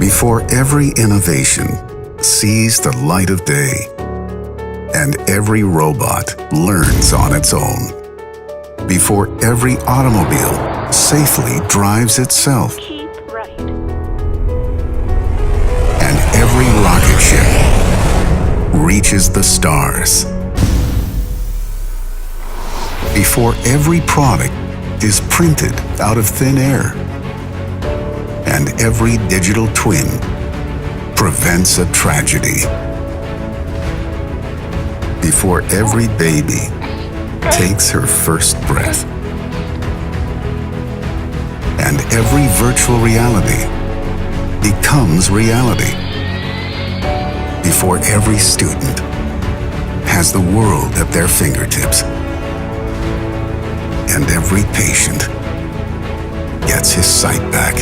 Before every innovation sees the light of day, and every robot learns on its own. Before every automobile safely drives itself, Keep right. and every rocket ship reaches the stars. Before every product is printed out of thin air, and every digital twin prevents a tragedy. Before every baby takes her first breath, and every virtual reality becomes reality. Before every student has the world at their fingertips, and every patient gets his sight back.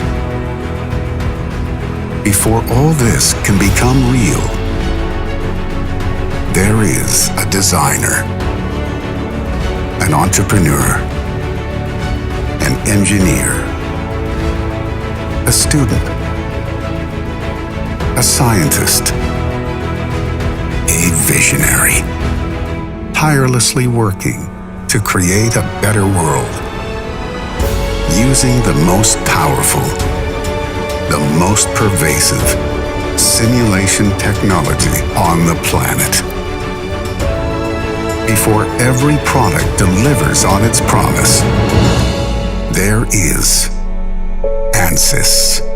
Before all this can become real, there is a designer, an entrepreneur, an engineer, a student, a scientist, a visionary, tirelessly working to create a better world, using the most powerful, the most pervasive simulation technology on the planet. Before every product delivers on its promise, there is ANSYS.